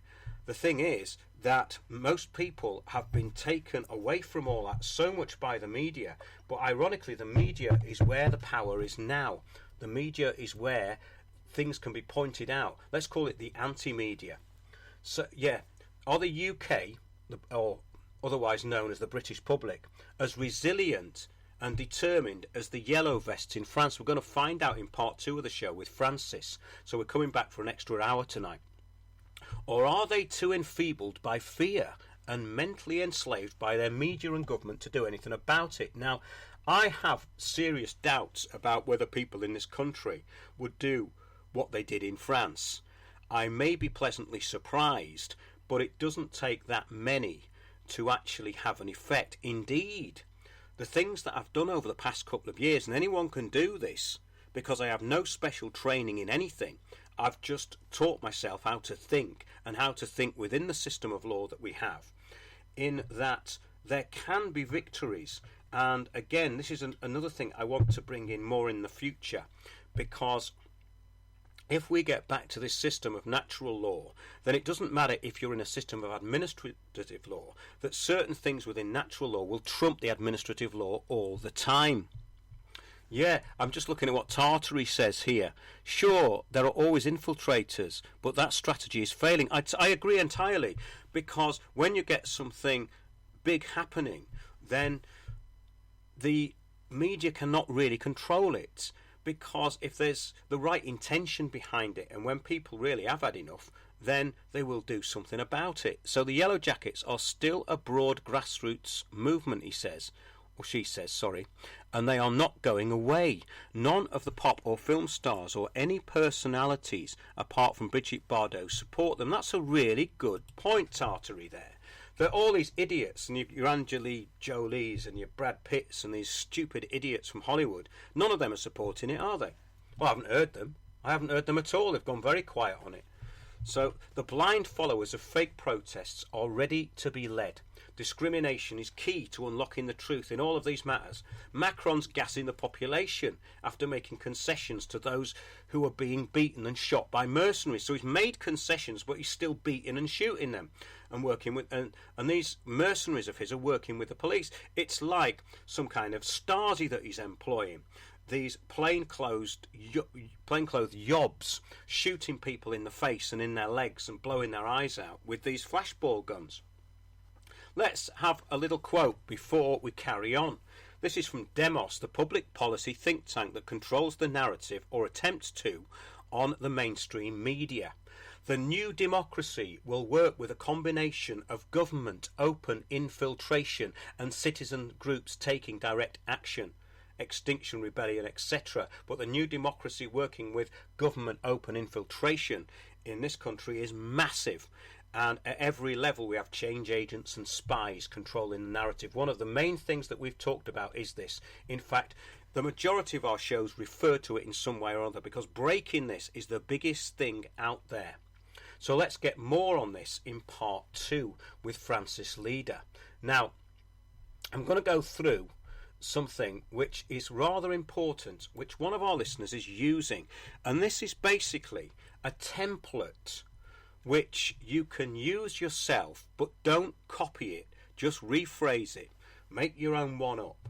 S1: The thing is that most people have been taken away from all that so much by the media, but ironically the media is where the power is now. The media is where things can be pointed out. Let's call it the anti-media. So yeah, are the UK, or otherwise known as the British public, as resilient and determined as the yellow vests in France? We're going to find out in part 2 of the show with Francis, so we're coming back for an extra hour tonight. Or are they too enfeebled by fear and mentally enslaved by their media and government to do anything about it? Now, I have serious doubts about whether people in this country would do what they did in France. I may be pleasantly surprised, but it doesn't take that many to actually have an effect. Indeed, the things that I've done over the past couple of years, and anyone can do this because I have no special training in anything, I've just taught myself how to think and how to think within the system of law that we have, in that there can be victories. And again, this is another thing I want to bring in more in the future, because if we get back to this system of natural law, then it doesn't matter if you're in a system of administrative law, that certain things within natural law will trump the administrative law all the time. Yeah, I'm just looking at what Tartary says here. Sure, there are always infiltrators, but that strategy is failing. I agree entirely, because when you get something big happening, then the media cannot really control it. Because if there's the right intention behind it, and when people really have had enough, then they will do something about it. So the Yellow Jackets are still a broad grassroots movement, he says, or she says, sorry, and they are not going away. None of the pop or film stars or any personalities apart from Brigitte Bardot support them. That's a really good point, Tartary, there. They're all these idiots, and your Angelina Jolies and your Brad Pitts and these stupid idiots from Hollywood. None of them are supporting it, are they? Well, I haven't heard them. I haven't heard them at all. They've gone very quiet on it. So the blind followers of fake protests are ready to be led. Discrimination is key to unlocking the truth in all of these matters. Macron's gassing the population after making concessions to those who are being beaten and shot by mercenaries. So he's made concessions, but he's still beating and shooting them and working with. And these mercenaries of his are working with the police. It's like some kind of Stasi that he's employing. These plainclothed yobs shooting people in the face and in their legs and blowing their eyes out with these flashball guns. Let's have a little quote before we carry on. This is from Demos, the public policy think tank that controls the narrative, or attempts to, on the mainstream media. The new democracy will work with a combination of government open infiltration and citizen groups taking direct action. Extinction Rebellion, etc. But the new democracy working with government open infiltration in this country is massive. And at every level we have change agents and spies controlling the narrative. One of the main things that we've talked about is this. In fact, the majority of our shows refer to it in some way or other, because breaking this is the biggest thing out there. So let's get more on this in part 2 with Francis Leader. Now, I'm going to go through something which is rather important, which one of our listeners is using. And this is basically a template which you can use yourself, but don't copy it, just rephrase it, make your own one up.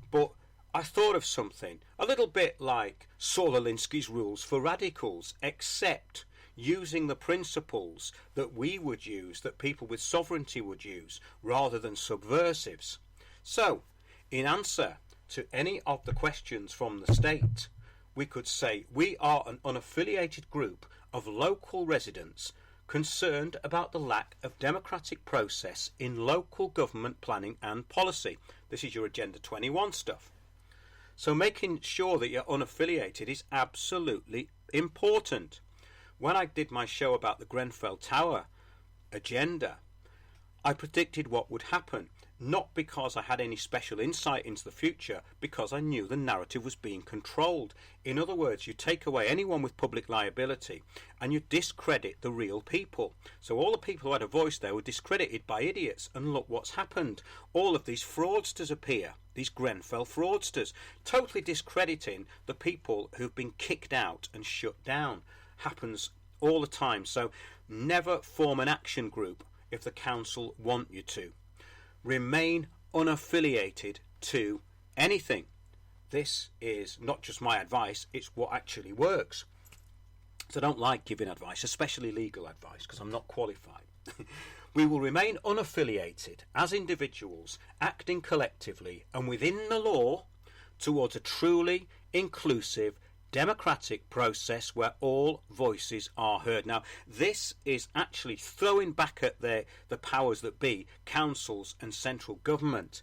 S1: But I thought of something a little bit like Saul Alinsky's rules for radicals, except using the principles that we would use, that people with sovereignty would use, rather than subversives. So, in answer to any of the questions from the state, we could say we are an unaffiliated group of local residents concerned about the lack of democratic process in local government planning and policy. This is your Agenda 21 stuff. So making sure that you're unaffiliated is absolutely important. When I did my show about the Grenfell Tower agenda, I predicted what would happen, not because I had any special insight into the future, because I knew the narrative was being controlled. In other words, you take away anyone with public liability and you discredit the real people. So all the people who had a voice there were discredited by idiots, and look what's happened. All of these fraudsters appear, these Grenfell fraudsters, totally discrediting the people who've been kicked out and shut down. Happens all the time. So never form an action group if the council want you to. Remain unaffiliated to anything. This is not just my advice, it's what actually works. So I don't like giving advice, especially legal advice, because I'm not qualified. We will remain unaffiliated as individuals, acting collectively and within the law towards a truly inclusive democratic process where all voices are heard. Now, this is actually throwing back at the powers that be, councils and central government,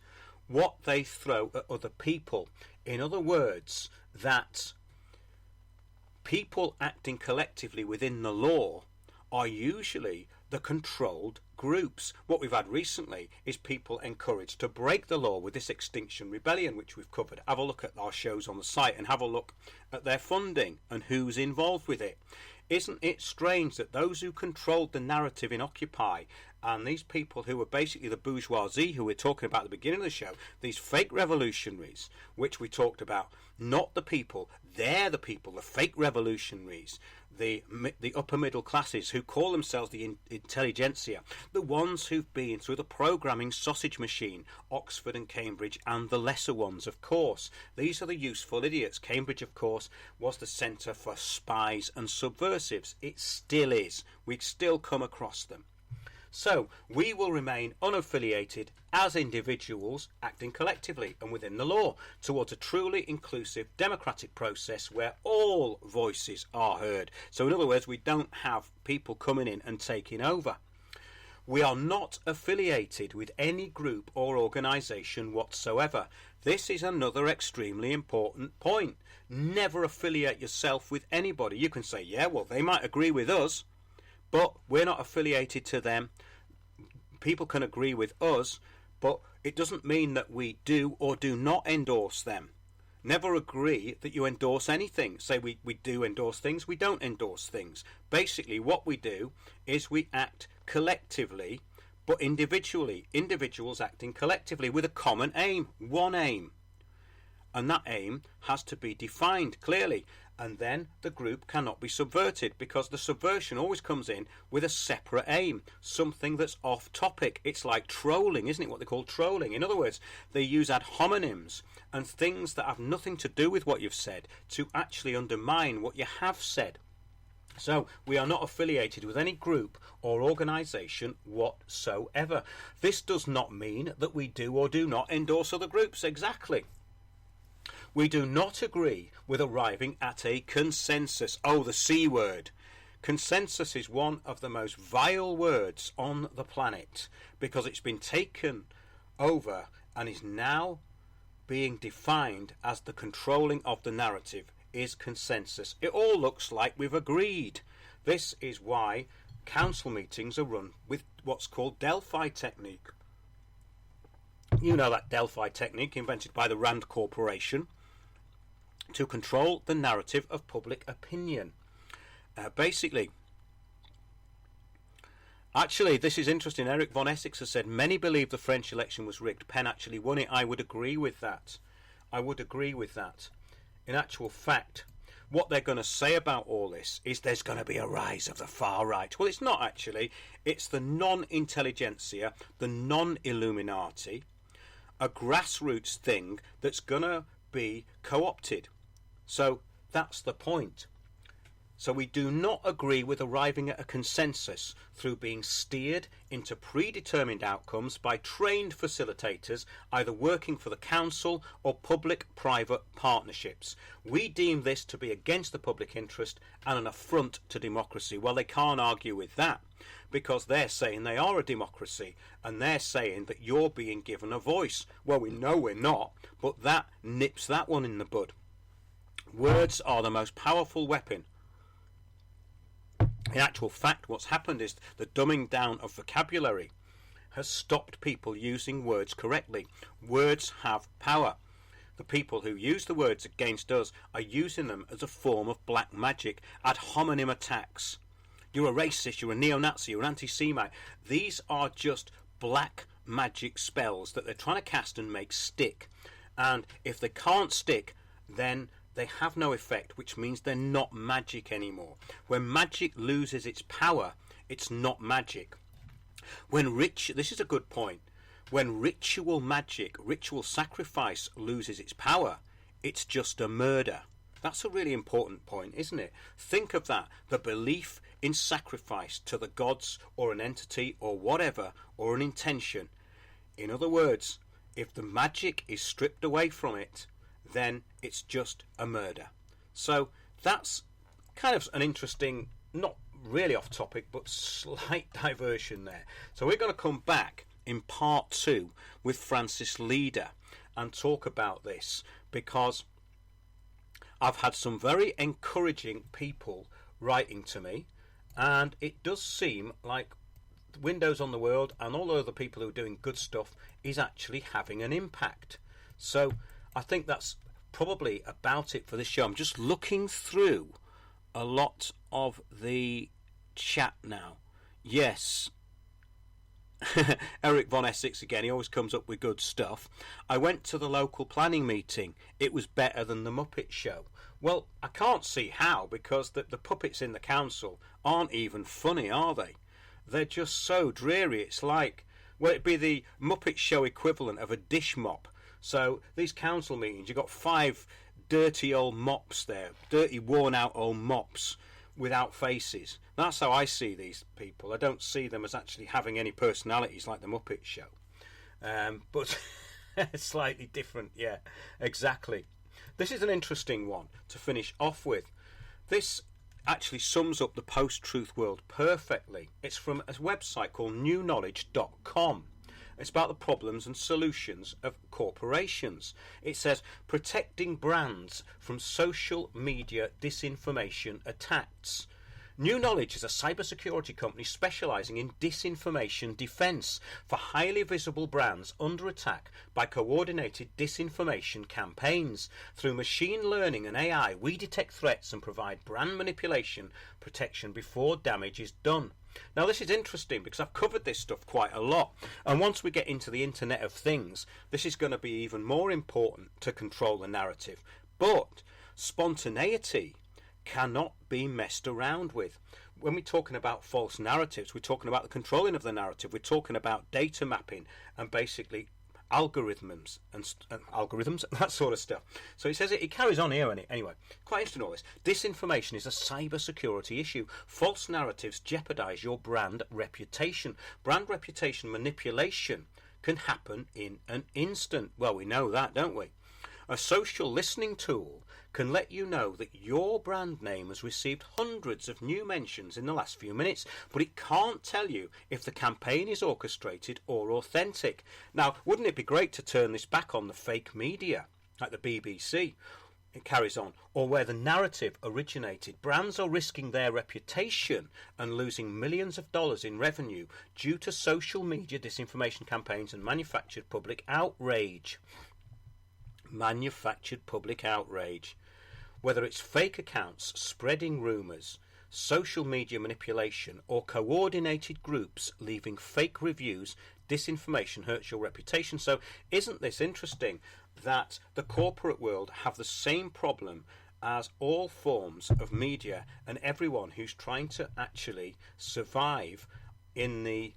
S1: what they throw at other people. In other words, that people acting collectively within the law are usually the controlled groups. What we've had recently is people encouraged to break the law with this Extinction Rebellion, which we've covered. Have a look at our shows on the site and have a look at their funding and who's involved with it. Isn't it strange that those who controlled the narrative in Occupy, and these people who were basically the bourgeoisie who we're talking about at the beginning of the show, these fake revolutionaries, which we talked about, not the people, they're the people, the fake revolutionaries, the upper middle classes who call themselves the intelligentsia, the ones who've been through the programming sausage machine, Oxford and Cambridge, and the lesser ones, of course. These are the useful idiots. Cambridge, of course, was the centre for spies and subversives. It still is. We still come across them. So, we will remain unaffiliated as individuals acting collectively and within the law towards a truly inclusive democratic process where all voices are heard. So, in other words, we don't have people coming in and taking over. We are not affiliated with any group or organisation whatsoever. This is another extremely important point. Never affiliate yourself with anybody. You can say, yeah, well, they might agree with us, but we're not affiliated to them. people can agree with us, but it doesn't mean that we do or do not endorse them. Never agree that you endorse anything. Say we do endorse things, we don't endorse things. Basically, what we do is we act collectively, but individually. Individuals acting collectively with a common aim, one aim. And that aim has to be defined clearly. And then the group cannot be subverted, because the subversion always comes in with a separate aim, something that's off topic. It's like trolling, isn't it? What they call trolling. In other words, they use ad hominems and things that have nothing to do with what you've said to actually undermine what you have said. So we are not affiliated with any group or organisation whatsoever. This does not mean that we do or do not endorse other groups. Exactly. We do not agree with arriving at a consensus. Oh, the C word. Consensus is one of the most vile words on the planet, because it's been taken over and is now being defined as the controlling of the narrative is consensus. It all looks like we've agreed. This is why council meetings are run with what's called Delphi technique. You know that Delphi technique invented by the Rand Corporation to control the narrative of public opinion. Basically, actually, this is interesting. Eric von Essex has said, many believe the French election was rigged. Penn actually won it. I would agree with that. I would agree with that. In actual fact, what they're going to say about all this is there's going to be a rise of the far right. Well, it's not actually. It's the non-intelligentsia, the non-Illuminati, a grassroots thing that's going to be co-opted. So that's the point. So we do not agree with arriving at a consensus through being steered into predetermined outcomes by trained facilitators, either working for the council or public-private partnerships. We deem this to be against the public interest and an affront to democracy. Well, they can't argue with that, because they're saying they are a democracy, and they're saying that you're being given a voice. Well, we know we're not, but that nips that one in the bud. Words are the most powerful weapon. In actual fact, what's happened is the dumbing down of vocabulary has stopped people using words correctly. Words have power. The people who use the words against us are using them as a form of black magic, ad hominem attacks. You're a racist, you're a neo-Nazi, you're an anti-Semite. These are just black magic spells that they're trying to cast and make stick. And if they can't stick, then they have no effect, which means they're not magic anymore. When magic loses its power, it's not magic. This is a good point. When ritual magic, ritual sacrifice loses its power, it's just a murder. That's a really important point, isn't it? Think of that. The belief in sacrifice to the gods or an entity or whatever, or an intention. In other words, if the magic is stripped away from it, then it's just a murder. So that's kind of an interesting, not really off topic, but slight diversion there. So we're going to come back in part 2 with Francis Leader and talk about this, because I've had some very encouraging people writing to me, and it does seem like Windows on the World and all the other people who are doing good stuff is actually having an impact. So I think that's probably about it for this show. I'm just looking through a lot of the chat now. Yes. Eric von Essex again, he always comes up with good stuff. I went to the local planning meeting. It was better than the Muppet Show. Well, I can't see how, because the puppets in the council aren't even funny, are they? They're just so dreary. It's like, well, it'd be the Muppet Show equivalent of a dish mop. So these council meetings, you've got 5 dirty old mops there, dirty worn out old mops without faces. That's how I see these people. I don't see them as actually having any personalities like the Muppet Show. But slightly different, yeah, exactly. This is an interesting one to finish off with. This actually sums up the post-truth world perfectly. It's from a website called newknowledge.com. It's about the problems and solutions of corporations. It says, protecting brands from social media disinformation attacks. New Knowledge is a cybersecurity company specialising in disinformation defence for highly visible brands under attack by coordinated disinformation campaigns. Through machine learning and AI, we detect threats and provide brand manipulation protection before damage is done. Now, this is interesting because I've covered this stuff quite a lot, and once we get into the Internet of Things, this is going to be even more important to control the narrative. But spontaneity cannot be messed around with. When we're talking about false narratives, we're talking about the controlling of the narrative, we're talking about data mapping and basically algorithms and that sort of stuff. So it says it carries on here anyway. Quite interesting all this. Disinformation is a cyber security issue. False narratives jeopardize your brand reputation. Brand reputation manipulation can happen in an instant. Well, we know that, don't we? A social listening tool can let you know that your brand name has received hundreds of new mentions in the last few minutes, but it can't tell you if the campaign is orchestrated or authentic. Now, wouldn't it be great to turn this back on the fake media, like the BBC? It carries on, or where the narrative originated. Brands are risking their reputation and losing millions of dollars in revenue due to social media disinformation campaigns and manufactured public outrage. Manufactured public outrage. Whether it's fake accounts spreading rumours, social media manipulation, or coordinated groups leaving fake reviews, disinformation hurts your reputation. So isn't this interesting that the corporate world have the same problem as all forms of media and everyone who's trying to actually survive in the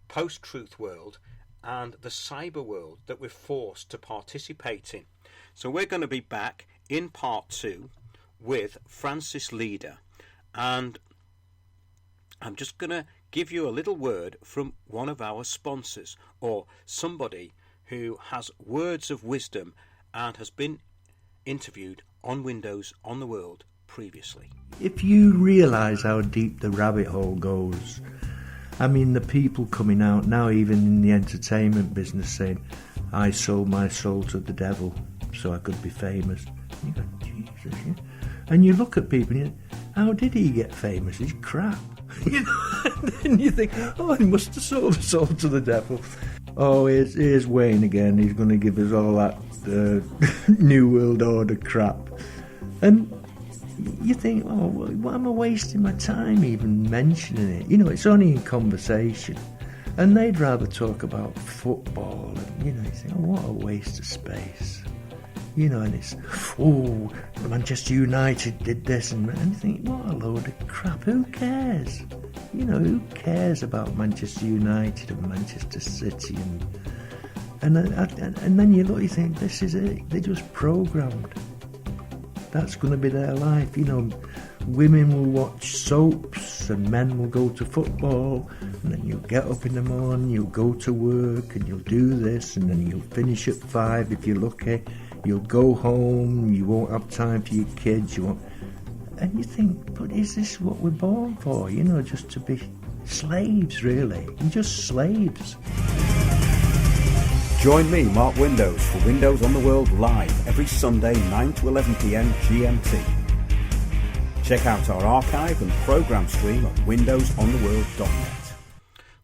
S1: post-truth world and the cyber world that we're forced to participate in? So we're going to be back in part 2 with Francis Leader, and I'm just going to give you a little word from one of our sponsors, or somebody who has words of wisdom and has been interviewed on Windows on the World previously.
S2: If you realise how deep the rabbit hole goes, I mean, the people coming out now, even in the entertainment business, saying, I sold my soul to the devil so I could be famous. You go, Jesus, yeah. And you look at people and you think, how did he get famous? He's crap. You know? And then you think, oh, he must have sold his soul to the devil. Oh, here's Wayne again. He's going to give us all that New World Order crap. And you think, oh, well, why am I wasting my time even mentioning it? You know, it's only in conversation. And they'd rather talk about football. And, you know, you think, oh, what a waste of space. You know, and it's, oh, Manchester United did this, and you think, what a load of crap, who cares? You know, who cares about Manchester United and Manchester City? And then you look, you think, this is it, they're just programmed. That's going to be their life. You know, women will watch soaps and men will go to football, and then you'll get up in the morning, you'll go to work and you'll do this, and then you'll finish at 5 if you're lucky. You'll go home, you won't have time for your kids, and you think, but is this what we're born for? You know, just to be slaves, really. You're just slaves.
S3: Join me, Mark Windows, for Windows on the World live every Sunday 9 to 11 p.m. GMT. Check out our archive and programme stream at windowsontheworld.net.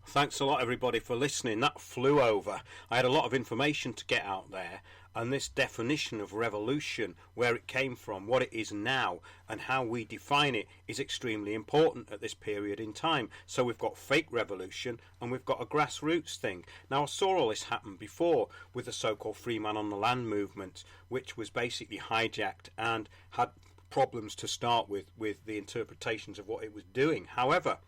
S1: Thanks a lot, everybody, for listening. That flew over. I had a lot of information to get out there, and this definition of revolution, where it came from, what it is now, and how we define it is extremely important at this period in time. So we've got fake revolution and we've got a grassroots thing. Now, I saw all this happen before with the so-called Free Man on the Land movement, which was basically hijacked and had problems to start with the interpretations of what it was doing. However,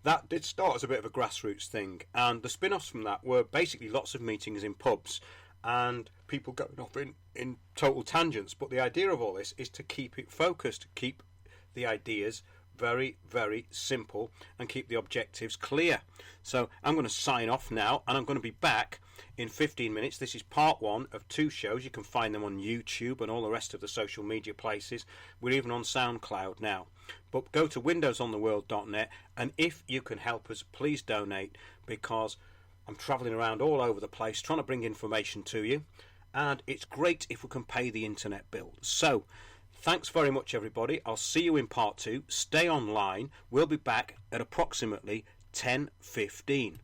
S1: that did start as a bit of a grassroots thing, and the spin-offs from that were basically lots of meetings in pubs and people going off in total tangents. But the idea of all this is to keep it focused, keep the ideas very, very simple, and keep the objectives clear. So I'm going to sign off now, and I'm going to be back in 15 minutes. This is part 1 of 2 shows. You can find them on YouTube and all the rest of the social media places. We're even on SoundCloud now. But go to windowsontheworld.net, and if you can help us, please donate, because I'm travelling around all over the place trying to bring information to you, and it's great if we can pay the internet bill. So Thanks very much, everybody. I'll see you in part 2. Stay online. We'll be back at approximately 10:15.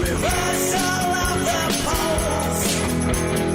S4: Reversal of the poles.